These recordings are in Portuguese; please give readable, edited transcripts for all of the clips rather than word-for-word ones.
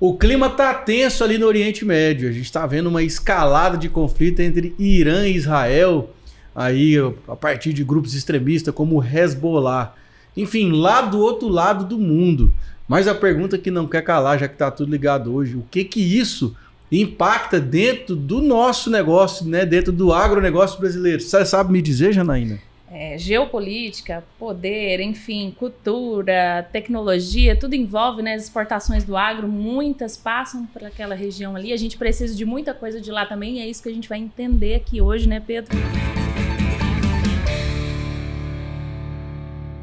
O clima tá tenso ali no Oriente Médio. A gente está vendo uma escalada de conflito entre Irã e Israel, aí a partir de grupos extremistas como o Hezbollah. Enfim, lá do outro lado do mundo. Mas a pergunta que não quer calar, já que tá tudo ligado hoje, o que isso impacta dentro do nosso negócio, né? Dentro do agronegócio brasileiro? Você sabe me dizer, Janaína? Geopolítica, poder, enfim, cultura, tecnologia, tudo envolve, né, as exportações do agro, muitas passam por aquela região ali, a gente precisa de muita coisa de lá também, e é isso que a gente vai entender aqui hoje, né, Pedro?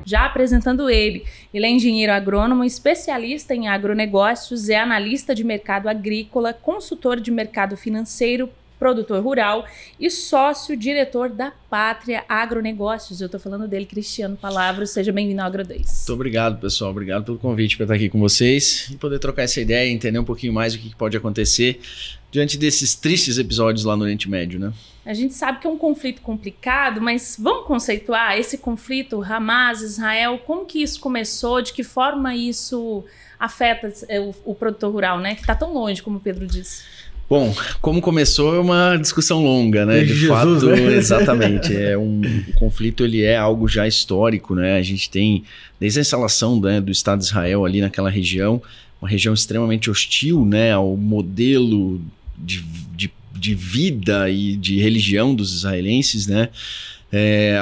Já apresentando ele é engenheiro agrônomo, especialista em agronegócios, é analista de mercado agrícola, consultor de mercado financeiro, produtor rural e sócio-diretor da Pátria Agronegócios. Eu estou falando dele, Cristiano Palavros. Seja bem-vindo ao Agro 2. Muito obrigado, pessoal. Obrigado pelo convite para estar aqui com vocês e poder trocar essa ideia e entender um pouquinho mais o que pode acontecer diante desses tristes episódios lá no Oriente Médio, né? A gente sabe que é um conflito complicado, mas vamos conceituar esse conflito Hamas, Israel, como que isso começou, de que forma isso afeta o produtor rural, né? Que está tão longe, como o Pedro disse. Bom, como começou é uma discussão longa, né? De fato, né? Exatamente. O conflito ele é algo já histórico, né? A gente tem, desde a instalação, né, do Estado de Israel ali naquela região, uma região extremamente hostil, né, ao modelo de vida e de religião dos israelenses, né?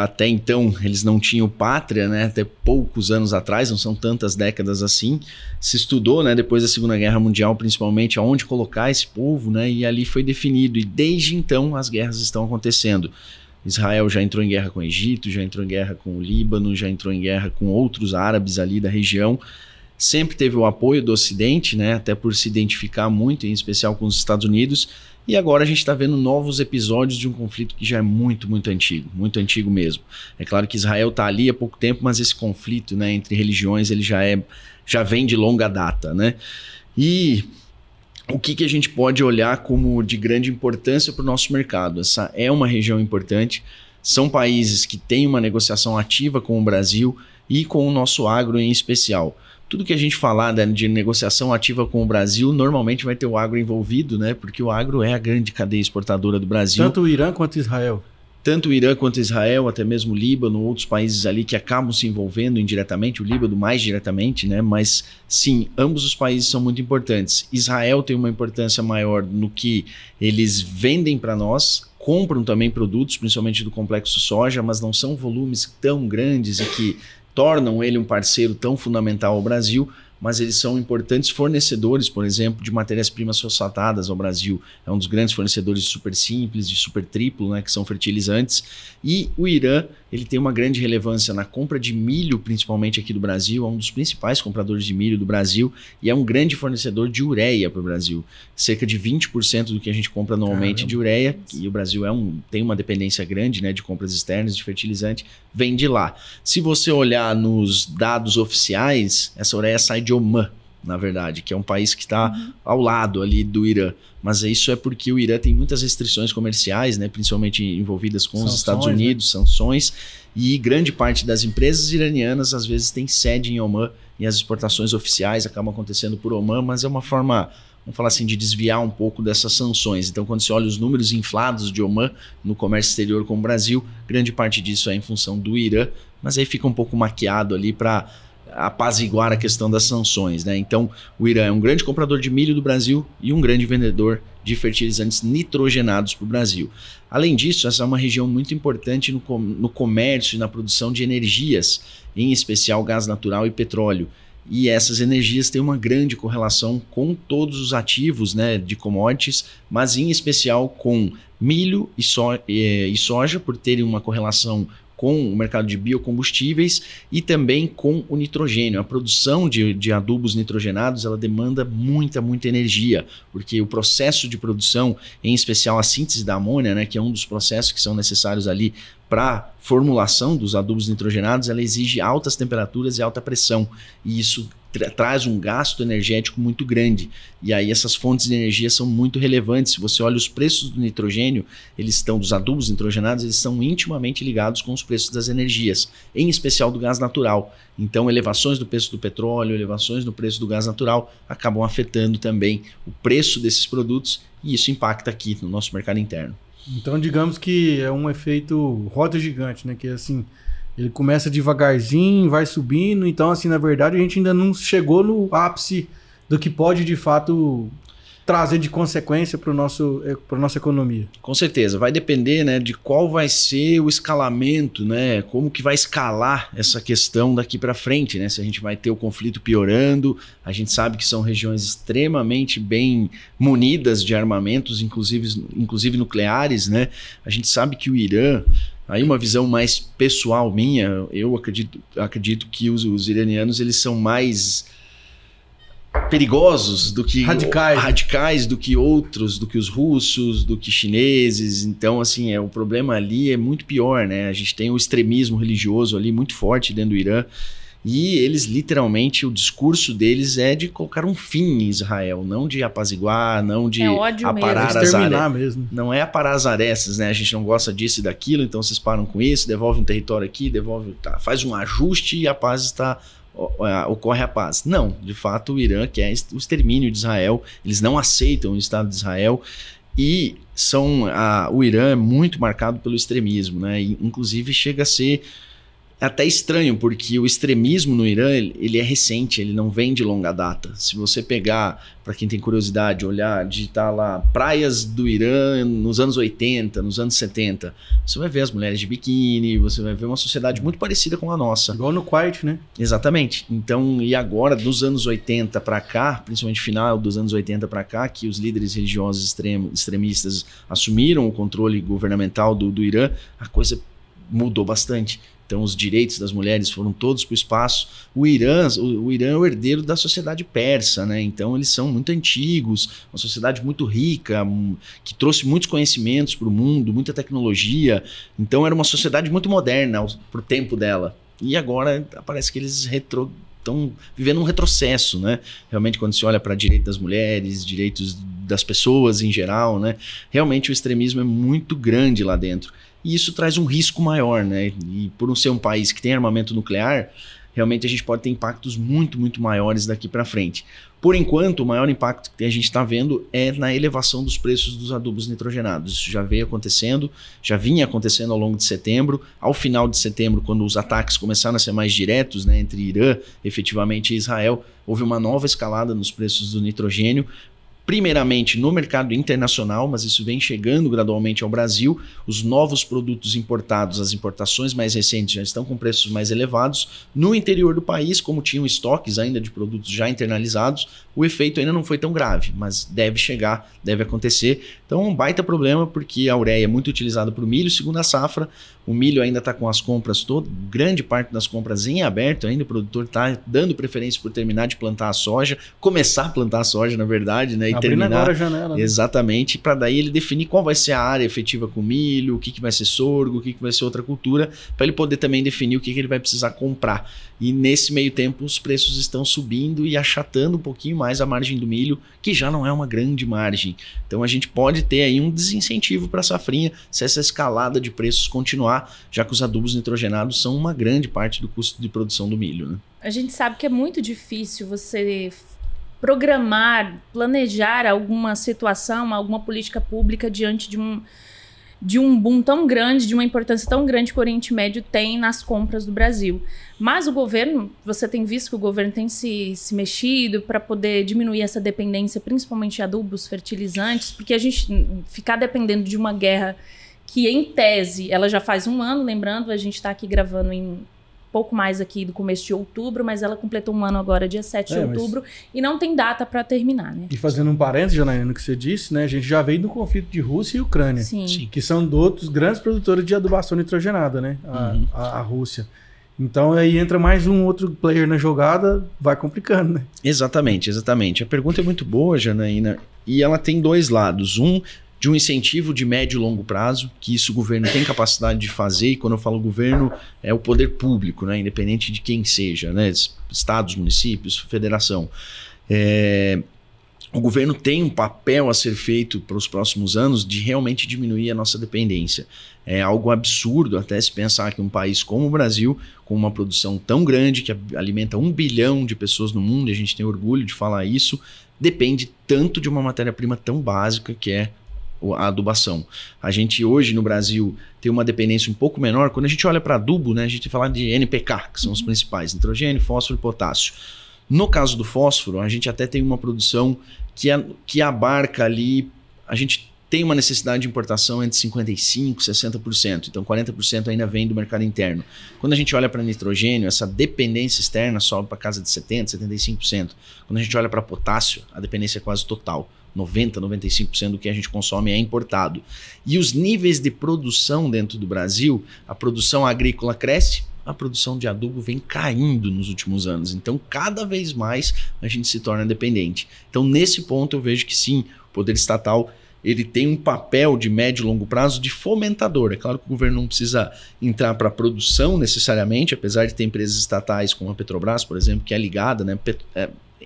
Até então eles não tinham pátria, né? Até poucos anos atrás, não são tantas décadas assim, se estudou, né, depois da Segunda Guerra Mundial, principalmente, aonde colocar esse povo, né? E ali foi definido, e desde então as guerras estão acontecendo. Israel já entrou em guerra com o Egito, já entrou em guerra com o Líbano, já entrou em guerra com outros árabes ali da região. Sempre teve o apoio do Ocidente, né? Até por se identificar muito, em especial com os Estados Unidos. E agora a gente está vendo novos episódios de um conflito que já é muito antigo mesmo. É claro que Israel está ali há pouco tempo, mas esse conflito, né, entre religiões ele já vem de longa data, né? E o que a gente pode olhar como de grande importância para o nosso mercado? Essa é uma região importante, são países que têm uma negociação ativa com o Brasil e com o nosso agro em especial. Tudo que a gente falar, né, de negociação ativa com o Brasil, normalmente vai ter o agro envolvido, né? Porque o agro é a grande cadeia exportadora do Brasil. Tanto o Irã quanto Israel. Tanto o Irã quanto Israel, até mesmo o Líbano, outros países ali que acabam se envolvendo indiretamente, o Líbano mais diretamente, né? Mas sim, ambos os países são muito importantes. Israel tem uma importância maior no que eles vendem para nós, compram também produtos, principalmente do complexo soja, mas não são volumes tão grandes e que tornam ele um parceiro tão fundamental ao Brasil, mas eles são importantes fornecedores, por exemplo, de matérias-primas fosfatadas ao Brasil. É um dos grandes fornecedores de super simples, de super triplo, né, que são fertilizantes. E o Irã, ele tem uma grande relevância na compra de milho, principalmente aqui do Brasil, é um dos principais compradores de milho do Brasil e é um grande fornecedor de ureia para o Brasil. Cerca de 20% do que a gente compra anualmente de ureia, e o Brasil tem uma dependência grande, né, de compras externas de fertilizante, vem de lá. Se você olhar nos dados oficiais, essa ureia sai de Omã, na verdade, que é um país que está ao lado ali do Irã. Mas isso é porque o Irã tem muitas restrições comerciais, né, principalmente envolvidas com os Estados Unidos, sanções, e grande parte das empresas iranianas às vezes tem sede em Omã e as exportações oficiais acabam acontecendo por Omã, mas é uma forma, vamos falar assim, de desviar um pouco dessas sanções. Então, quando você olha os números inflados de Omã no comércio exterior com o Brasil, grande parte disso é em função do Irã, mas aí fica um pouco maquiado ali para apaziguar a questão das sanções, né? Então, o Irã é um grande comprador de milho do Brasil e um grande vendedor de fertilizantes nitrogenados para o Brasil. Além disso, essa é uma região muito importante no comércio e na produção de energias, em especial gás natural e petróleo. E essas energias têm uma grande correlação com todos os ativos, né, de commodities, mas em especial com milho e soja, por terem uma correlação com o mercado de biocombustíveis e também com o nitrogênio. A produção de adubos nitrogenados ela demanda muita energia, porque o processo de produção, em especial a síntese da amônia, né, que é um dos processos que são necessários ali para formulação dos adubos nitrogenados, ela exige altas temperaturas e alta pressão, e isso traz um gasto energético muito grande. E aí essas fontes de energia são muito relevantes. Se você olha os preços do nitrogênio, dos adubos nitrogenados, eles são intimamente ligados com os preços das energias, em especial do gás natural. Então, elevações do preço do petróleo, elevações no preço do gás natural acabam afetando também o preço desses produtos, e isso impacta aqui no nosso mercado interno. Então, digamos que é um efeito roda gigante, né? Que assim, ele começa devagarzinho, vai subindo. Então, assim, na verdade, a gente ainda não chegou no ápice do que pode, de fato, trazer de consequência para a nossa economia. Com certeza. Vai depender, né, de qual vai ser o escalamento, né? Como que vai escalar essa questão daqui para frente, né? Se a gente vai ter o conflito piorando. A gente sabe que são regiões extremamente bem munidas de armamentos, inclusive nucleares, né? A gente sabe que o Irã... Aí uma visão mais pessoal minha, eu acredito que os iranianos eles são mais perigosos do que radicais do que outros, do que os russos, do que chineses. Então, assim, o problema ali é muito pior, né? A gente tem o extremismo religioso ali muito forte dentro do Irã. E eles, literalmente, o discurso deles é de colocar um fim em Israel, não de apaziguar, não de aparar as arestas. Não é aparar as arestas, né? A gente não gosta disso e daquilo, então vocês param com isso, devolve um território aqui, faz um ajuste e a paz ocorre a paz. Não, de fato, o Irã quer o extermínio de Israel, eles não aceitam o Estado de Israel. E o Irã é muito marcado pelo extremismo, né? E, inclusive, chega a ser até estranho, porque o extremismo no Irã, ele é recente, ele não vem de longa data. Se você pegar, para quem tem curiosidade, olhar, digitar lá praias do Irã nos anos 80, nos anos 70, você vai ver as mulheres de biquíni, você vai ver uma sociedade muito parecida com a nossa. Igual no Kuwait, né? Exatamente. Então, e agora, dos anos 80 para cá, principalmente final dos anos 80 para cá, que os líderes religiosos extremistas assumiram o controle governamental do Irã, a coisa mudou bastante. Então, os direitos das mulheres foram todos para o espaço. O Irã é o herdeiro da sociedade persa, né? Então, eles são muito antigos, uma sociedade muito rica, que trouxe muitos conhecimentos para o mundo, muita tecnologia. Então, era uma sociedade muito moderna para o tempo dela. E agora, parece que eles estão vivendo um retrocesso, né? Realmente, quando se olha para direito das mulheres, direitos das pessoas em geral, né? Realmente, o extremismo é muito grande lá dentro. E isso traz um risco maior, né? E por não ser um país que tem armamento nuclear, realmente a gente pode ter impactos muito, muito maiores daqui para frente. Por enquanto, o maior impacto que a gente está vendo é na elevação dos preços dos adubos nitrogenados. Isso já vinha acontecendo ao longo de setembro. Ao final de setembro, quando os ataques começaram a ser mais diretos, né, entre Irã, efetivamente, e Israel, houve uma nova escalada nos preços do nitrogênio. Primeiramente no mercado internacional, mas isso vem chegando gradualmente ao Brasil. Os novos produtos importados, as importações mais recentes já estão com preços mais elevados. No interior do país, como tinham estoques ainda de produtos já internalizados, o efeito ainda não foi tão grave, mas deve chegar, deve acontecer. Então é um baita problema, porque a ureia é muito utilizada para o milho, segundo a safra. O milho ainda está com as compras, grande parte das compras em aberto, ainda o produtor está dando preferência por terminar de plantar a soja, começar a plantar a soja, na verdade, né? E abrindo terminar agora a janela, né? Exatamente, para daí ele definir qual vai ser a área efetiva com milho, o que vai ser sorgo, o que vai ser outra cultura, para ele poder também definir o que ele vai precisar comprar. E nesse meio tempo os preços estão subindo e achatando um pouquinho mais a margem do milho, que já não é uma grande margem. Então a gente pode ter aí um desincentivo para a safrinha se essa escalada de preços continuar, já que os adubos nitrogenados são uma grande parte do custo de produção do milho, né? A gente sabe que é muito difícil você programar, planejar alguma situação, alguma política pública diante de um boom tão grande, de uma importância tão grande que o Oriente Médio tem nas compras do Brasil. Mas o governo, você tem visto que o governo tem se mexido para poder diminuir essa dependência, principalmente de adubos, fertilizantes, porque a gente ficar dependendo de uma guerra que, em tese, ela já faz um ano, lembrando, a gente está aqui gravando em pouco mais aqui do começo de outubro, mas ela completou um ano agora, dia 7 de outubro, e não tem data para terminar, né? E fazendo um parênteses, Janaína, no que você disse, né? A gente já veio do conflito de Rússia e Ucrânia, Sim. que são outros grandes produtores de adubação nitrogenada, né? A Rússia. Então aí entra mais um outro player na jogada, vai complicando, né? Exatamente. A pergunta é muito boa, Janaína, e ela tem dois lados. Um de um incentivo de médio e longo prazo, que isso o governo tem capacidade de fazer, e quando eu falo governo, é o poder público, né? Independente de quem seja, né? Estados, municípios, federação. O governo tem um papel a ser feito para os próximos anos de realmente diminuir a nossa dependência. É algo absurdo até se pensar que um país como o Brasil, com uma produção tão grande, que alimenta 1 bilhão de pessoas no mundo, e a gente tem orgulho de falar isso, depende tanto de uma matéria-prima tão básica que é a adubação. A gente hoje no Brasil tem uma dependência um pouco menor. Quando a gente olha para adubo, né, a gente fala de NPK, que são os principais, nitrogênio, fósforo e potássio. No caso do fósforo, a gente até tem uma produção que abarca ali, a gente tem uma necessidade de importação entre 55% e 60%, então 40% ainda vem do mercado interno. Quando a gente olha para nitrogênio, essa dependência externa sobe para casa de 70%, 75%. Quando a gente olha para potássio, a dependência é quase total. 90%, 95% do que a gente consome é importado. E os níveis de produção dentro do Brasil, a produção agrícola cresce, a produção de adubo vem caindo nos últimos anos. Então, cada vez mais a gente se torna dependente. Então, nesse ponto, eu vejo que sim, o poder estatal ele tem um papel de médio e longo prazo de fomentador. É claro que o governo não precisa entrar para a produção necessariamente, apesar de ter empresas estatais como a Petrobras, por exemplo, que é ligada, né?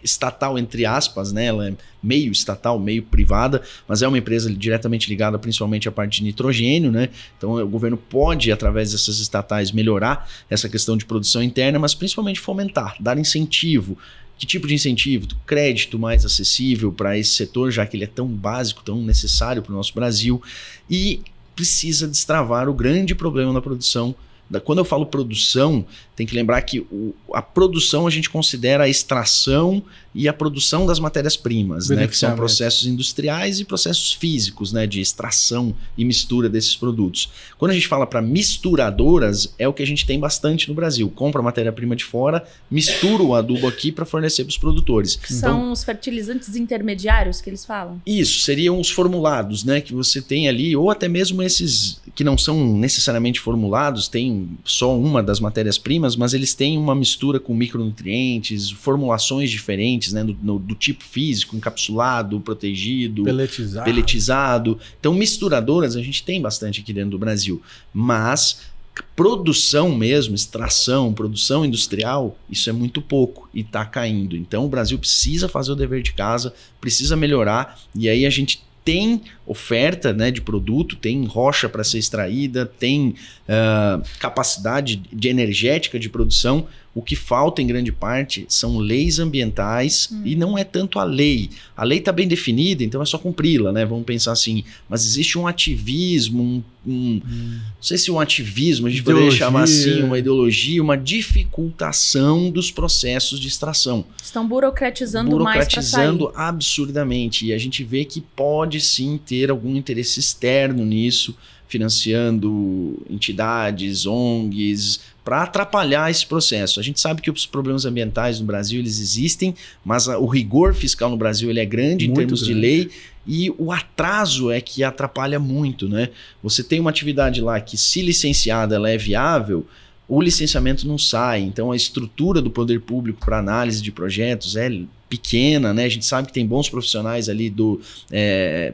Estatal entre aspas, né? Ela é meio estatal, meio privada, mas é uma empresa diretamente ligada principalmente à parte de nitrogênio, né? Então o governo pode, através dessas estatais, melhorar essa questão de produção interna, mas principalmente fomentar, dar incentivo. Que tipo de incentivo? Crédito mais acessível para esse setor, já que ele é tão básico, tão necessário para o nosso Brasil, e precisa destravar o grande problema da produção. Quando eu falo produção, tem que lembrar que a produção a gente considera a extração e a produção das matérias-primas, né, que são processos industriais e processos físicos, né, de extração e mistura desses produtos. Quando a gente fala para misturadoras, é o que a gente tem bastante no Brasil. Compra a matéria-prima de fora, mistura o adubo aqui para fornecer para os produtores. São os fertilizantes intermediários que eles falam? Isso, seriam os formulados, né, que você tem ali, ou até mesmo esses que não são necessariamente formulados, tem só uma das matérias-primas, mas eles têm uma mistura com micronutrientes, formulações diferentes, né, do tipo físico, encapsulado, protegido, peletizado. Então, misturadoras a gente tem bastante aqui dentro do Brasil, mas produção mesmo, extração, produção industrial, isso é muito pouco e está caindo. Então, o Brasil precisa fazer o dever de casa, precisa melhorar, e aí a gente tem oferta, né, de produto, tem rocha para ser extraída, tem capacidade de energética de produção. O que falta em grande parte são leis ambientais e não é tanto a lei. A lei está bem definida, então é só cumpri-la, né? Vamos pensar assim. Mas existe um ativismo, não sei se um ativismo, a gente poderia chamar assim, uma ideologia, uma dificultação dos processos de extração. Estão burocratizando mais para sair. Burocratizando absurdamente. E a gente vê que pode sim ter algum interesse externo nisso, financiando entidades, ONGs, para atrapalhar esse processo. A gente sabe que os problemas ambientais no Brasil eles existem, mas o rigor fiscal no Brasil ele é grande em termos de lei, e o atraso é que atrapalha muito, né? Você tem uma atividade lá que, se licenciada, ela é viável, o licenciamento não sai. Então a estrutura do poder público para análise de projetos é pequena, né? A gente sabe que tem bons profissionais ali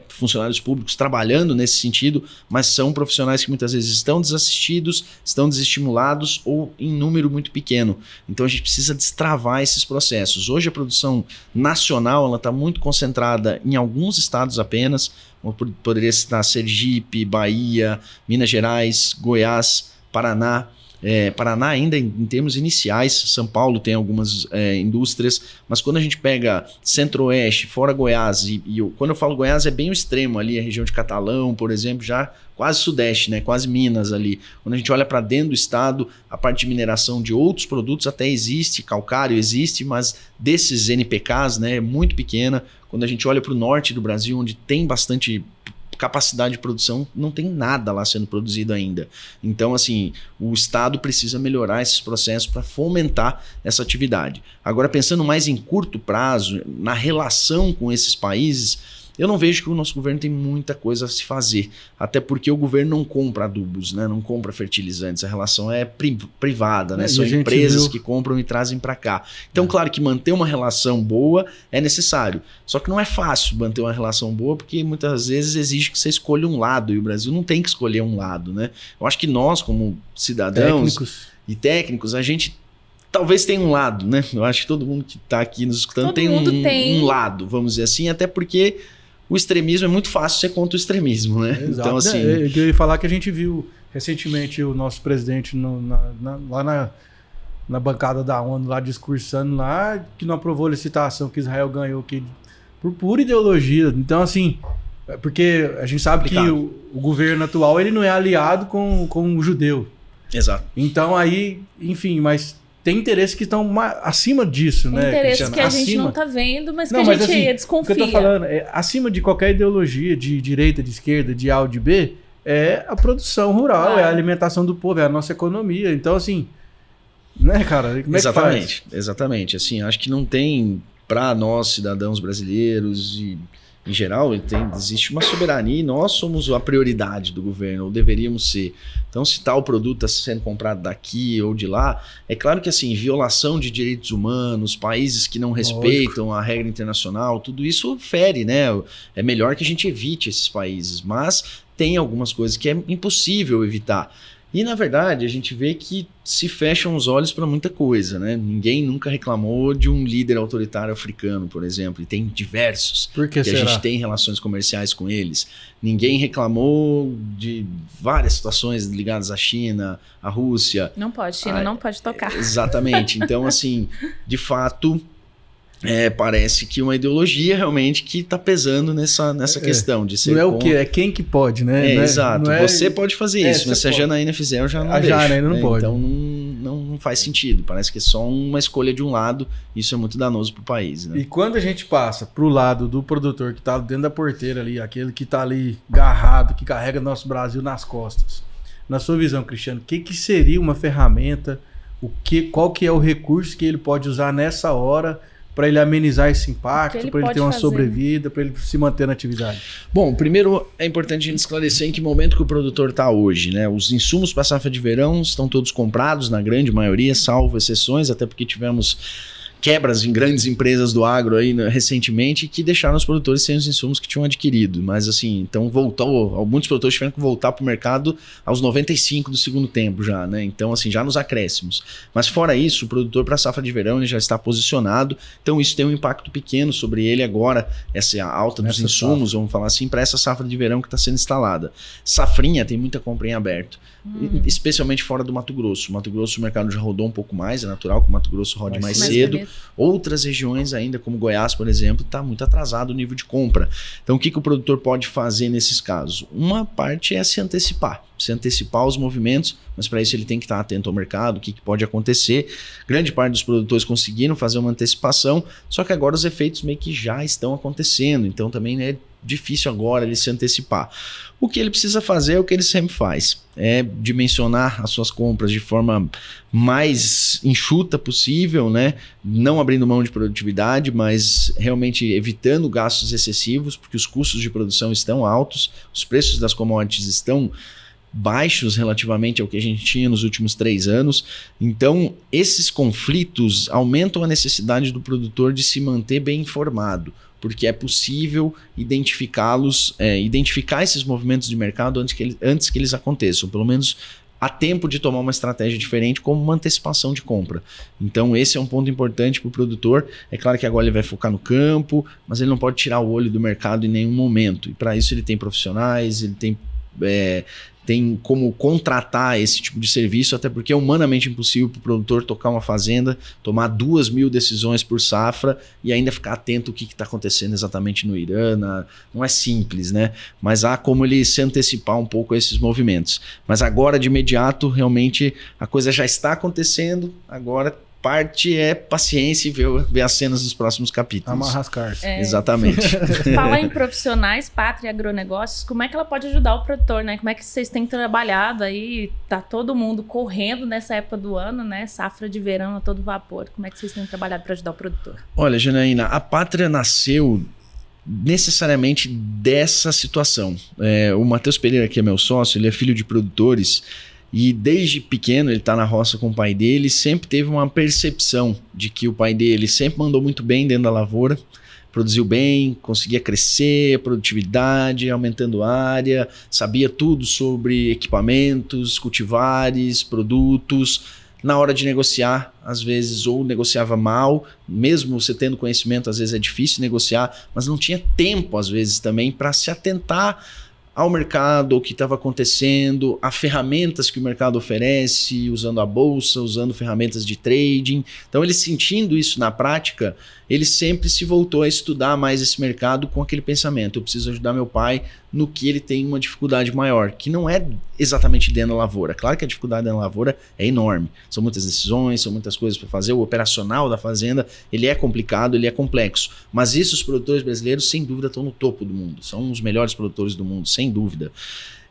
funcionários públicos trabalhando nesse sentido, mas são profissionais que muitas vezes estão desassistidos, estão desestimulados ou em número muito pequeno. Então a gente precisa destravar esses processos. Hoje a produção nacional está muito concentrada em alguns estados apenas. Poderia citar Sergipe, Bahia, Minas Gerais, Goiás, Paraná. Paraná ainda em termos iniciais, São Paulo tem algumas indústrias, mas quando a gente pega Centro-Oeste, fora Goiás, quando eu falo Goiás é bem o extremo ali, a região de Catalão, por exemplo, já quase Sudeste, né, quase Minas ali. Quando a gente olha para dentro do estado, a parte de mineração de outros produtos até existe, calcário existe, mas desses NPKs, né, é muito pequena. Quando a gente olha para o norte do Brasil, onde tem bastante capacidade de produção, não tem nada lá sendo produzido ainda. Então, assim, o Estado precisa melhorar esses processos para fomentar essa atividade. Agora, pensando mais em curto prazo, na relação com esses países, Eu não vejo que o nosso governo tem muita coisa a se fazer, até porque o governo não compra adubos, né? Não compra fertilizantes, a relação é privada, né? São empresas que compram e trazem para cá. Então, claro que manter uma relação boa é necessário, só que não é fácil manter uma relação boa, porque muitas vezes exige que você escolha um lado, e o Brasil não tem que escolher um lado, né? Eu acho que nós, como cidadãos e técnicos, a gente talvez tenha um lado, né? Eu acho que todo mundo que está aqui nos escutando tem um lado, vamos dizer assim, até porque o extremismo é muito fácil ser contra o extremismo, né? Exato. Então, assim... Eu ia falar que a gente viu recentemente o nosso presidente lá na bancada da ONU, lá discursando lá, que não aprovou a licitação que Israel ganhou por pura ideologia. Então, assim, porque a gente sabe que o governo atual ele não é aliado com o judeu. Exato. Então, aí, enfim, mas... Tem interesses que estão acima disso, né? Interesses que a gente não tá vendo, mas que a gente assim, desconfia. O que eu tô falando é acima de qualquer ideologia de direita, de esquerda, de A ou de B, é a produção rural, é a alimentação do povo, é a nossa economia. Então, assim, né, cara? Como é que faz? Exatamente. Assim, acho que não tem, para nós, cidadãos brasileiros e em geral, existe uma soberania e nós somos a prioridade do governo, ou deveríamos ser. Então, se tal produto está sendo comprado daqui ou de lá, é claro que assim, violação de direitos humanos, países que não respeitam a regra internacional, tudo isso fere, né? É melhor que a gente evite esses países, mas tem algumas coisas que é impossível evitar. E, na verdade, a gente vê que se fecham os olhos para muita coisa, né? Ninguém nunca reclamou de um líder autoritário africano, por exemplo, e tem diversos. Por que será? A gente tem relações comerciais com eles. Ninguém reclamou de várias situações ligadas à China, à Rússia. Não pode, China não pode tocar. Exatamente. Então, assim, de fato... parece que uma ideologia realmente que está pesando nessa questão de ser. Não é o que, é quem que pode, né? Exato. Você pode fazer isso, mas se a Janaína fizer, eu já não deixo. A Janaína não pode. Então não faz sentido. Parece que é só uma escolha de um lado. Isso é muito danoso para o país. Né? E quando a gente passa para o lado do produtor que está dentro da porteira ali, aquele que está ali garrado, que carrega nosso Brasil nas costas. Na sua visão, Cristiano, o que seria uma ferramenta? Qual que é o recurso que ele pode usar nessa hora para ele amenizar esse impacto, para ele ter uma sobrevida, para ele se manter na atividade? Bom, primeiro é importante a gente esclarecer em que momento que o produtor está hoje, né? Os insumos para a safra de verão estão todos comprados, na grande maioria, salvo exceções, até porque tivemos quebras em grandes empresas do agro aí, né, recentemente, que deixaram os produtores sem os insumos que tinham adquirido. Mas assim, então muitos produtores tiveram que voltar para o mercado aos 95 do segundo tempo já, né? Então assim, já nos acréscimos. Mas fora isso, o produtor para a safra de verão ele já está posicionado, então isso tem um impacto pequeno sobre ele agora, essa alta dos insumos, vamos falar assim, para essa safra de verão que está sendo instalada. Safrinha tem muita compra em aberto, especialmente fora do Mato Grosso. O Mato Grosso o mercado já rodou um pouco mais, é natural que o Mato Grosso rode mais cedo. Outras regiões ainda, como Goiás, por exemplo, está muito atrasado o nível de compra. Então, o que o produtor pode fazer nesses casos? Uma parte é se antecipar os movimentos, mas para isso ele tem que estar atento ao mercado, o que pode acontecer. Grande parte dos produtores conseguiram fazer uma antecipação, só que agora os efeitos meio que já estão acontecendo, então também é difícil agora ele se antecipar. O que ele precisa fazer é o que ele sempre faz, é dimensionar as suas compras de forma mais enxuta possível, né? Não abrindo mão de produtividade, mas realmente evitando gastos excessivos, porque os custos de produção estão altos, os preços das commodities estão baixos relativamente ao que a gente tinha nos últimos 3 anos. Então, esses conflitos aumentam a necessidade do produtor de se manter bem informado, porque é possível identificá-los, identificar esses movimentos de mercado antes que eles aconteçam, pelo menos há tempo de tomar uma estratégia diferente, como uma antecipação de compra. Então esse é um ponto importante para o produtor. É claro que agora ele vai focar no campo, mas ele não pode tirar o olho do mercado em nenhum momento, e para isso ele tem profissionais, ele tem como contratar esse tipo de serviço, até porque é humanamente impossível para o produtor tocar uma fazenda, tomar 2.000 decisões por safra e ainda ficar atento ao que está acontecendo exatamente no Irã. Não é simples, né? Mas há como ele se antecipar um pouco a esses movimentos. Mas agora, de imediato, realmente a coisa já está acontecendo, agora parte é paciência e ver as cenas dos próximos capítulos. Amarrar as cartas. Exatamente. Falar em profissionais, Pátria Agronegócios, como é que ela pode ajudar o produtor, né? Como é que vocês têm trabalhado aí? Tá todo mundo correndo nessa época do ano, né? Safra de verão a todo vapor. Como é que vocês têm trabalhado para ajudar o produtor? Olha, Janaína, a Pátria nasceu necessariamente dessa situação. O Matheus Pereira, que é meu sócio, ele é filho de produtores e desde pequeno ele está na roça com o pai dele, sempre teve uma percepção de que o pai dele sempre mandou muito bem dentro da lavoura, produziu bem, conseguia crescer, produtividade, aumentando área, sabia tudo sobre equipamentos, cultivares, produtos. Na hora de negociar, às vezes, ou negociava mal, mesmo você tendo conhecimento, às vezes é difícil negociar, mas não tinha tempo, às vezes, também para se atentar ao mercado, ao que estava acontecendo, a ferramentas que o mercado oferece, usando a bolsa, usando ferramentas de trading. Então, ele sentindo isso na prática, ele sempre se voltou a estudar mais esse mercado com aquele pensamento: eu preciso ajudar meu pai no que ele tem uma dificuldade maior, que não é exatamente dentro da lavoura. Claro que a dificuldade dentro da lavoura é enorme. São muitas decisões, são muitas coisas para fazer. O operacional da fazenda, ele é complicado, ele é complexo. Mas isso, os produtores brasileiros, sem dúvida, estão no topo do mundo. São os melhores produtores do mundo, sem dúvida.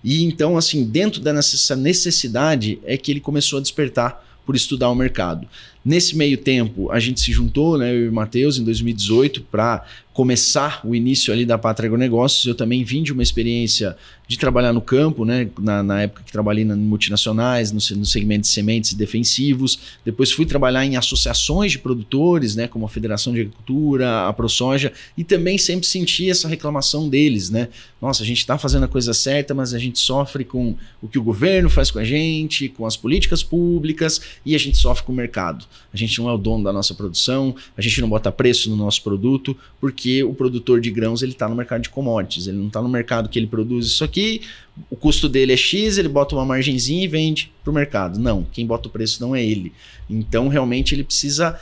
E então, assim, dentro dessa necessidade é que ele começou a despertar por estudar o mercado. Nesse meio tempo, a gente se juntou, né, eu e o Matheus, em 2018, para começar o início ali da Pátria Agronegócios. Eu também vim de uma experiência de trabalhar no campo, né, na época que trabalhei em multinacionais, no segmento de sementes e defensivos. Depois fui trabalhar em associações de produtores, né, como a Federação de Agricultura, a ProSoja, e também sempre senti essa reclamação deles, né? Nossa, a gente está fazendo a coisa certa, mas a gente sofre com o que o governo faz com a gente, com as políticas públicas, e a gente sofre com o mercado. A gente não é o dono da nossa produção, a gente não bota preço no nosso produto, porque o produtor de grãos ele está no mercado de commodities, ele não está no mercado que ele produz isso aqui, o custo dele é X, ele bota uma margenzinha e vende para o mercado. Não, quem bota o preço não é ele. Então, realmente, ele precisa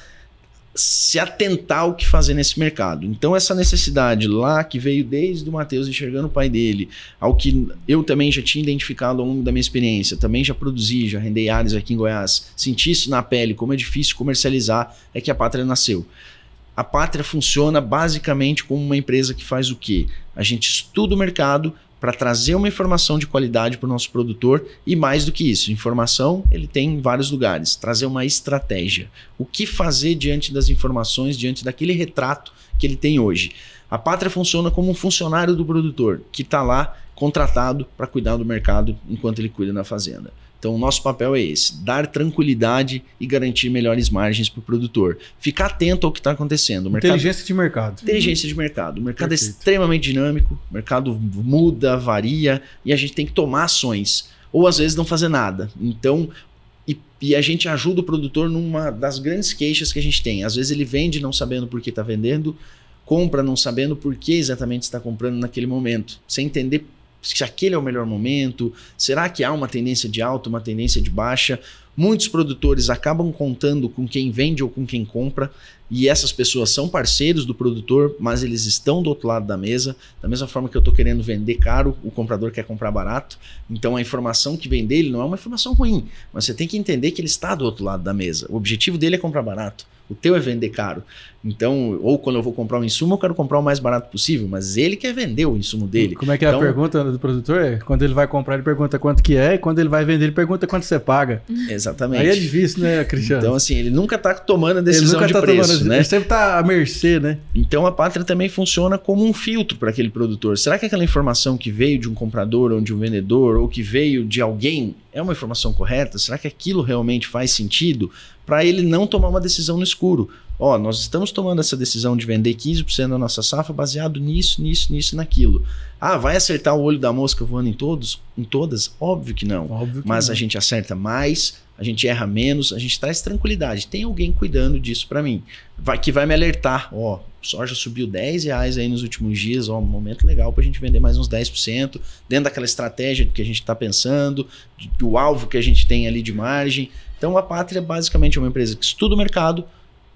se atentar ao que fazer nesse mercado. Então, essa necessidade lá que veio desde o Matheus enxergando o pai dele, ao que eu também já tinha identificado ao longo da minha experiência, também já produzi, já rendei áreas aqui em Goiás, senti isso na pele, como é difícil comercializar, é que a Pátria nasceu. A Pátria funciona basicamente como uma empresa que faz o quê? A gente estuda o mercado para trazer uma informação de qualidade para o nosso produtor e, mais do que isso, informação ele tem em vários lugares. Trazer uma estratégia. O que fazer diante das informações, diante daquele retrato que ele tem hoje. A Pátria funciona como um funcionário do produtor que está lá contratado para cuidar do mercado enquanto ele cuida da fazenda. Então, o nosso papel é esse: dar tranquilidade e garantir melhores margens para o produtor. Ficar atento ao que está acontecendo. Inteligência de mercado. Inteligência de mercado. O mercado Perfeito. É extremamente dinâmico, o mercado muda, varia, e a gente tem que tomar ações. Ou, às vezes, não fazer nada. Então, e a gente ajuda o produtor numa das grandes queixas que a gente tem. Às vezes, ele vende não sabendo por que está vendendo, compra não sabendo por que exatamente está comprando naquele momento, sem entender se aquele é o melhor momento, será que há uma tendência de alta, uma tendência de baixa. Muitos produtores acabam contando com quem vende ou com quem compra, e essas pessoas são parceiros do produtor, mas eles estão do outro lado da mesa. Da mesma forma que eu estou querendo vender caro, o comprador quer comprar barato. Então a informação que vem dele não é uma informação ruim, mas você tem que entender que ele está do outro lado da mesa. O objetivo dele é comprar barato. O teu é vender caro. Então, ou quando eu vou comprar um insumo, eu quero comprar o mais barato possível, mas ele quer vender o insumo dele. Como é que é a pergunta do produtor? Quando ele vai comprar, ele pergunta quanto que é, e quando ele vai vender, ele pergunta quanto você paga. Exatamente. Aí é difícil, né, Cristiano? Então, assim, ele nunca está tomando a decisão de preço, né? Ele sempre está à mercê, né? Então, a Pátria também funciona como um filtro para aquele produtor. Será que aquela informação que veio de um comprador ou de um vendedor, ou que veio de alguém, é uma informação correta? Será que aquilo realmente faz sentido para ele não tomar uma decisão no escuro? Ó, nós estamos tomando essa decisão de vender 15% da nossa safra baseado nisso, naquilo. Ah, vai acertar o olho da mosca voando em todas? Óbvio que não. Mas a gente acerta mais, a gente erra menos, a gente traz tranquilidade. Tem alguém cuidando disso para mim, que vai me alertar. Ó, soja subiu R$10 aí nos últimos dias, ó, um momento legal para a gente vender mais uns 10%, dentro daquela estratégia que a gente está pensando, do alvo que a gente tem ali de margem. Então a Pátria basicamente é uma empresa que estuda o mercado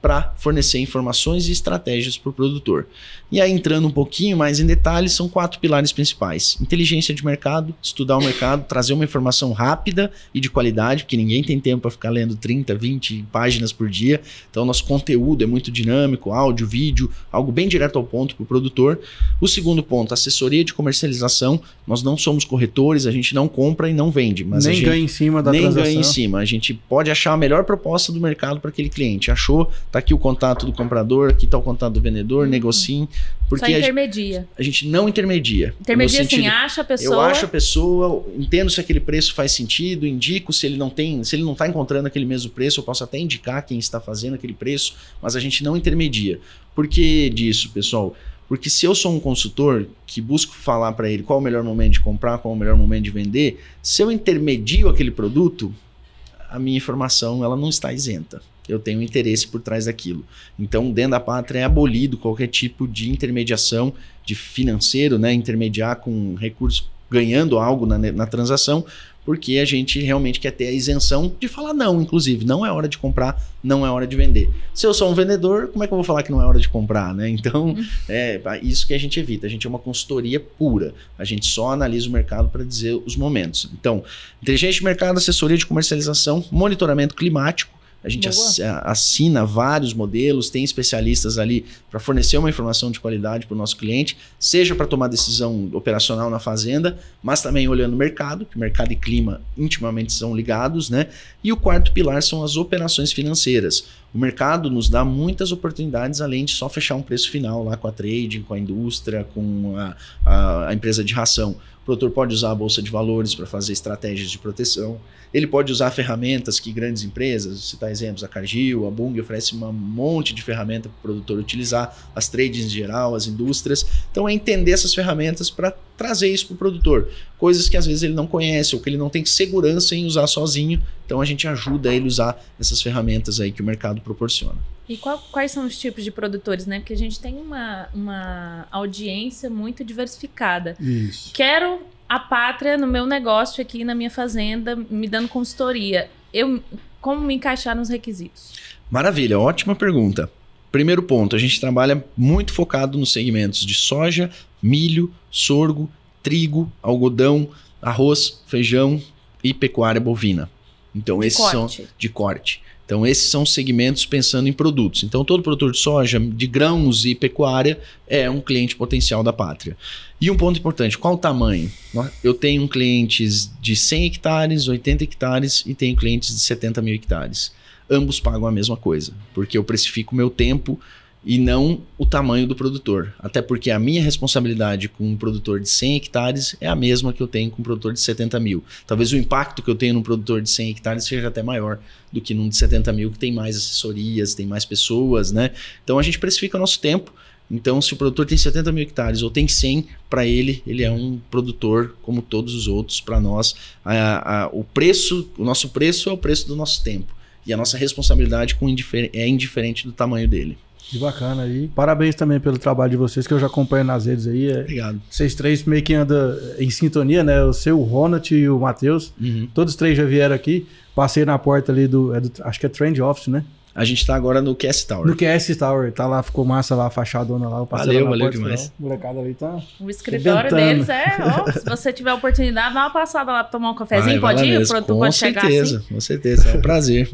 para fornecer informações e estratégias para o produtor. E aí, entrando um pouquinho mais em detalhes, são 4 pilares principais: inteligência de mercado, estudar o mercado, trazer uma informação rápida e de qualidade, porque ninguém tem tempo para ficar lendo 30, 20 páginas por dia. Então, nosso conteúdo é muito dinâmico, áudio, vídeo, algo bem direto ao ponto para o produtor. O segundo ponto, assessoria de comercialização. Nós não somos corretores, a gente não compra e não vende. Mas nem ganha em cima da transação. Nem ganha em cima. A gente pode achar a melhor proposta do mercado para aquele cliente. Achou, tá aqui o contato do comprador, aqui tá o contato do vendedor, negociem. Porque só intermedia. A gente não intermedia. Intermedia assim, acha a pessoa... Eu acho a pessoa, entendo se aquele preço faz sentido, indico se ele não está encontrando aquele mesmo preço, eu posso até indicar quem está fazendo aquele preço, mas a gente não intermedia. Por que disso, pessoal? Porque se eu sou um consultor que busco falar para ele qual é o melhor momento de comprar, qual é o melhor momento de vender, se eu intermedio aquele produto, a minha informação ela não está isenta. Eu tenho interesse por trás daquilo. Então, dentro da Pátria é abolido qualquer tipo de intermediação de financeiro, né? Intermediar com recurso, ganhando algo na transação, porque a gente realmente quer ter a isenção de falar não, inclusive. Não é hora de comprar, não é hora de vender. Se eu sou um vendedor, como é que eu vou falar que não é hora de comprar, né? Então, é isso que a gente evita. A gente é uma consultoria pura. A gente só analisa o mercado para dizer os momentos. Então, inteligência de mercado, assessoria de comercialização, monitoramento climático. A gente assina vários modelos, tem especialistas ali para fornecer uma informação de qualidade para o nosso cliente, seja para tomar decisão operacional na fazenda, mas também olhando o mercado, que mercado e clima intimamente são ligados, né? E o quarto pilar são as operações financeiras. O mercado nos dá muitas oportunidades, além de só fechar um preço final lá com a trading, com a indústria, com a empresa de ração. O produtor pode usar a bolsa de valores para fazer estratégias de proteção. Ele pode usar ferramentas que grandes empresas, citar exemplos, a Cargill, a Bunge, oferece um monte de ferramenta para o produtor utilizar, as tradings em geral, as indústrias. Então é entender essas ferramentas para trazer isso para o produtor. Coisas que às vezes ele não conhece ou que ele não tem segurança em usar sozinho. Então a gente ajuda ele a usar essas ferramentas aí que o mercado proporciona. E quais são os tipos de produtores, né? Porque a gente tem uma audiência muito diversificada. Isso. Quero a Pátria no meu negócio aqui na minha fazenda, me dando consultoria. Como me encaixar nos requisitos? Maravilha, ótima pergunta. Primeiro ponto, a gente trabalha muito focado nos segmentos de soja, milho, sorgo, trigo, algodão, arroz, feijão e pecuária bovina. Então, esses são de corte. Então, esses são os segmentos pensando em produtos. Então, todo produtor de soja, de grãos e pecuária é um cliente potencial da Pátria. E um ponto importante, qual o tamanho? Eu tenho clientes de 100 hectares, 80 hectares e tenho clientes de 70 mil hectares. Ambos pagam a mesma coisa, porque eu precifico o meu tempo e não o tamanho do produtor. Até porque a minha responsabilidade com um produtor de 100 hectares é a mesma que eu tenho com um produtor de 70 mil. Talvez o impacto que eu tenho num produtor de 100 hectares seja até maior do que num de 70 mil, que tem mais assessorias, tem mais pessoas, né? Então a gente precifica o nosso tempo. Então, se o produtor tem 70 mil hectares ou tem 100, para ele é um produtor como todos os outros. Para nós, o nosso preço é o preço do nosso tempo. E a nossa responsabilidade é indiferente do tamanho dele. Que bacana aí. Parabéns também pelo trabalho de vocês, que eu já acompanho nas redes aí. Obrigado. Vocês três meio que andam em sintonia, né? O seu, o Ronald e o Matheus. Todos três já vieram aqui. Passei na porta ali acho que é Trend Office, né? A gente tá agora no QS Tower. No QS Tower. Tá lá, ficou massa lá, a fachadona lá. Eu passei valeu porta, demais. O molecada ali tá... O escritório deles se você tiver a oportunidade, dá uma passada lá pra tomar um cafezinho, pode ir? O produtor pode chegar assim? Com certeza, é um prazer.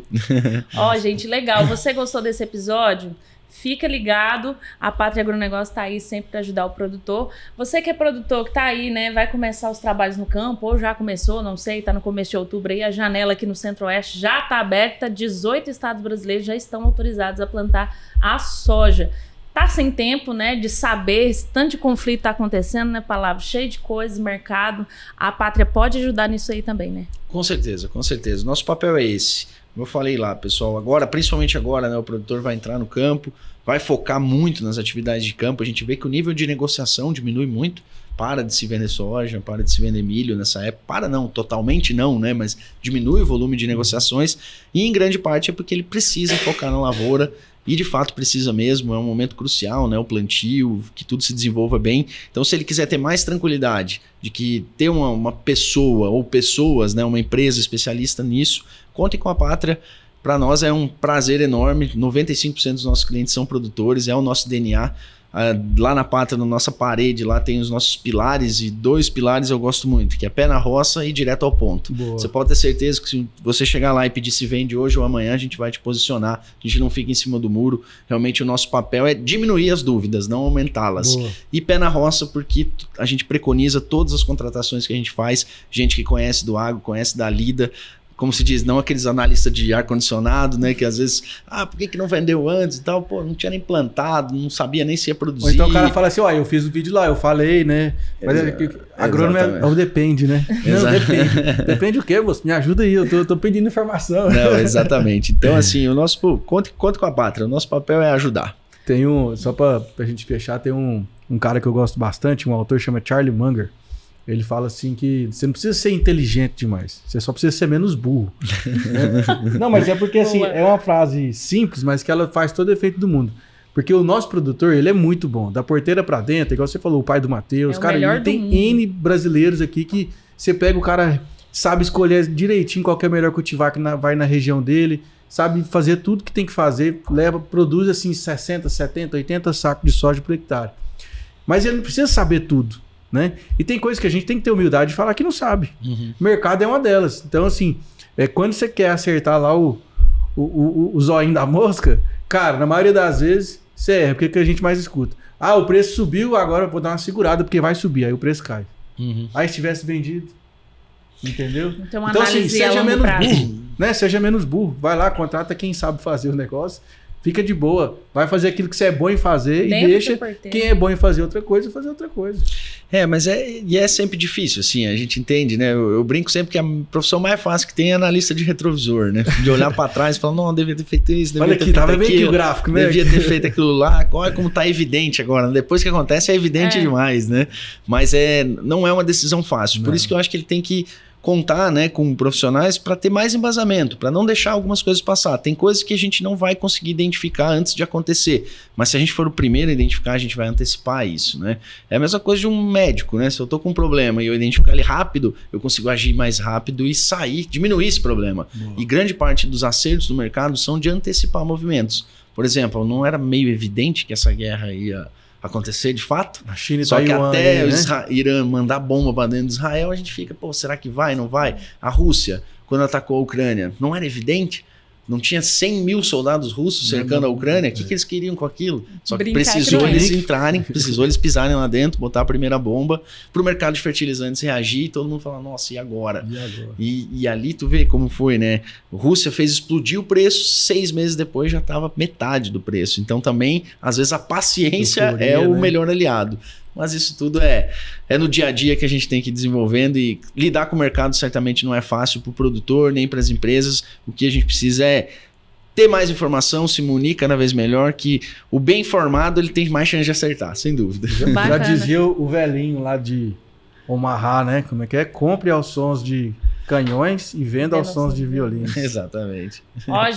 Ó, gente, legal. Você gostou desse episódio? Fica ligado, a Pátria Agronegócio está aí sempre para ajudar o produtor. Você que é produtor, que está aí, né, vai começar os trabalhos no campo, ou já começou, não sei, está no começo de outubro aí, a janela aqui no Centro-Oeste já está aberta, 18 estados brasileiros já estão autorizados a plantar a soja. Tá sem tempo, né, de saber, esse tanto de conflito está acontecendo, né, palavra cheio de coisas, mercado, a Pátria pode ajudar nisso aí também, né? Com certeza, com certeza. Nosso papel é esse. Como eu falei lá, pessoal, agora, principalmente agora, né, o produtor vai entrar no campo, vai focar muito nas atividades de campo. A gente vê que o nível de negociação diminui muito. Para de se vender soja, para de se vender milho nessa época. Para não, totalmente não, né? Mas diminui o volume de negociações. E em grande parte é porque ele precisa focar na lavoura. E de fato precisa mesmo, é um momento crucial, né? O plantio, que tudo se desenvolva bem. Então, se ele quiser ter mais tranquilidade de que ter uma pessoa ou pessoas, né? Uma empresa especialista nisso, contem com a Pátria. Para nós é um prazer enorme. 95% dos nossos clientes são produtores, é o nosso DNA. Lá na Pátria, na nossa parede, lá tem os nossos pilares, e 2 pilares eu gosto muito, que é pé na roça e direto ao ponto. Boa. Você pode ter certeza que se você chegar lá e pedir se vende hoje ou amanhã, a gente vai te posicionar, a gente não fica em cima do muro. Realmente o nosso papel é diminuir as dúvidas, não aumentá-las. Boa. E pé na roça, porque a gente preconiza todas as contratações que a gente faz, gente que conhece do agro, conhece da lida, como se diz, não aqueles analistas de ar-condicionado, né? Que às vezes, por que não vendeu antes e tal? Pô, não tinha nem plantado, não sabia nem se ia produzir. Ou então o cara fala assim, eu fiz o vídeo lá, eu falei, né? Mas agrônomo é o depende, né? Não, depende. Depende o quê, moço? Me ajuda aí, eu tô pedindo informação. Não, exatamente. Então, assim, conta com a Pátria, o nosso papel é ajudar. Só pra gente fechar, tem um cara que eu gosto bastante, um autor chama Charlie Munger. Ele fala assim que você não precisa ser inteligente demais, você só precisa ser menos burro. Não, mas é porque assim, é uma frase simples, mas que ela faz todo o efeito do mundo. Porque o nosso produtor, ele é muito bom, da porteira pra dentro, igual você falou, o pai do Matheus, cara, ele tem N brasileiros aqui que você pega o cara, sabe escolher direitinho qual que é o melhor cultivar que vai na região dele, sabe fazer tudo que tem que fazer, produz assim 60, 70, 80 sacos de soja por hectare. Mas ele não precisa saber tudo. Né? E tem coisas que a gente tem que ter humildade de falar que não sabe. Mercado é uma delas. Então, assim, quando você quer acertar lá o zoinho da mosca, cara, na maioria das vezes, você erra. Porque é que a gente mais escuta? O preço subiu, agora eu vou dar uma segurada porque vai subir. Aí o preço cai. Aí se tivesse vendido. Entendeu? Então assim, seja menos burro. Né? Seja menos burro. Vai lá, contrata quem sabe fazer o negócio. Fica de boa. Vai fazer aquilo que você é bom em fazer e deixa quem é bom em fazer outra coisa. Mas é sempre difícil, assim, a gente entende, né? Eu brinco sempre que a profissão mais fácil que tem é analista de retrovisor, né? De olhar para trás e falar, não, devia ter feito isso, devia ter feito aquilo. Olha aqui o gráfico, né? Devia ter feito aquilo lá. Olha como tá evidente agora. Depois que acontece é evidente demais, né? Mas não é uma decisão fácil. Por isso que eu acho que ele tem que contar, né, com profissionais para ter mais embasamento, para não deixar algumas coisas passar. Tem coisas que a gente não vai conseguir identificar antes de acontecer, mas se a gente for o primeiro a identificar, a gente vai antecipar isso, né? É a mesma coisa de um médico, né? Se eu tô com um problema e eu identificar ele rápido, eu consigo agir mais rápido e diminuir esse problema. E grande parte dos acertos do mercado são de antecipar movimentos. Por exemplo, não era meio evidente que essa guerra ia acontecer de fato. A China e Só que Taiwan, até né? o Irã mandar bomba para dentro de Israel, a gente fica, será que vai, não vai? A Rússia, quando atacou a Ucrânia, não era evidente? Não tinha 100 mil soldados russos cercando a Ucrânia? O que eles queriam com aquilo? Só que precisou eles entrarem, precisou eles pisarem lá dentro, botar a primeira bomba, para o mercado de fertilizantes reagir e todo mundo falar, nossa, e agora? E ali tu vê como foi, né? A Rússia fez explodir o preço, 6 meses depois já estava metade do preço. Então também, às vezes, a paciência é o melhor aliado. Mas isso tudo é no dia a dia que a gente tem que ir desenvolvendo, e lidar com o mercado certamente não é fácil para o produtor nem para as empresas. O que a gente precisa é ter mais informação, se munir cada vez melhor, que o bem informado ele tem mais chance de acertar, sem dúvida. Já dizia o velhinho lá de Omaha, né? Como é que é? Compre aos sons de canhões e venda aos sons de violinos. Exatamente.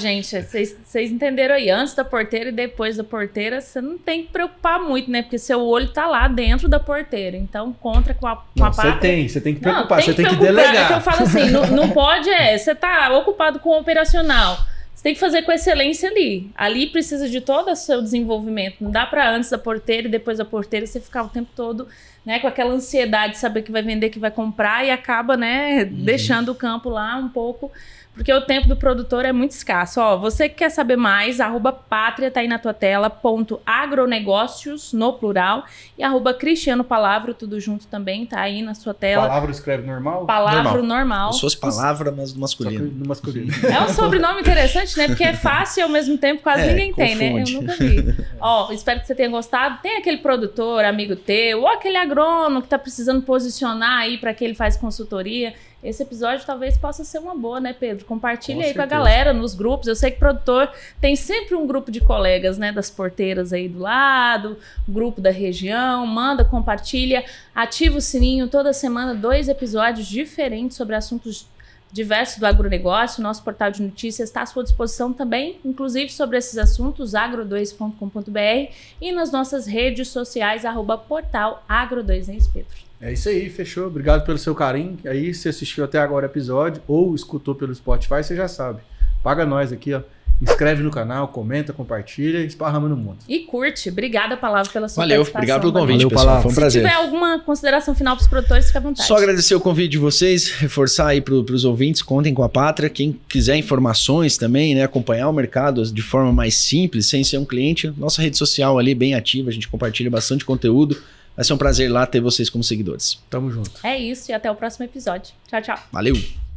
Gente, vocês entenderam aí, antes da porteira e depois da porteira, você não tem que preocupar muito, né? Porque seu olho tá lá dentro da porteira, então contra com a parte. Você tem que preocupar, você tem que delegar. É que eu falo assim, não pode você tá ocupado com o operacional. Você tem que fazer com excelência ali. Ali precisa de todo o seu desenvolvimento. Não dá para antes da porteira e depois da porteira você ficar o tempo todo, né, com aquela ansiedade de saber que vai vender, que vai comprar, e acaba, né, deixando o campo lá um pouco, porque o tempo do produtor é muito escasso. Você que quer saber mais, @Pátria tá aí na tua tela, @agronegócios, no plural, e @Cristiano Palavra, tudo junto também, tá aí na sua tela. Palavra escreve normal? Palavra normal. Como se fosse palavra, mas no masculino. No masculino. É um sobrenome interessante, né? Porque é fácil e ao mesmo tempo quase ninguém tem, né? Eu nunca vi. Espero que você tenha gostado. Tem aquele produtor, amigo teu, ou aquele agrônomo que tá precisando posicionar aí para que ele faz consultoria. Esse episódio talvez possa ser uma boa, né, Pedro? Compartilha aí com a galera nos grupos. Eu sei que produtor tem sempre um grupo de colegas, né, das porteiras aí do lado, grupo da região. Manda, compartilha, ativa o sininho. Toda semana 2 episódios diferentes sobre assuntos diversos do agronegócio. Nosso portal de notícias está à sua disposição também, inclusive sobre esses assuntos, agro2.com.br, e nas nossas redes sociais, @portalagro2, né, Pedro? É isso aí, fechou. Obrigado pelo seu carinho. Aí, se assistiu até agora o episódio ou escutou pelo Spotify, você já sabe. Paga nós aqui, ó. Inscreve no canal, comenta, compartilha e esparrama no mundo. E curte. Obrigada, Palavra, pela sua participação. Obrigado pelo convite, valeu, pessoal. Palavra. Foi um prazer. Se tiver alguma consideração final para os produtores, fica à vontade. Só agradecer o convite de vocês, reforçar aí para os ouvintes, contem com a Pátria. Quem quiser informações também, né, acompanhar o mercado de forma mais simples, sem ser um cliente, nossa rede social ali bem ativa, a gente compartilha bastante conteúdo. Vai ser um prazer lá ter vocês como seguidores. Tamo junto. É isso, e até o próximo episódio. Tchau, tchau. Valeu!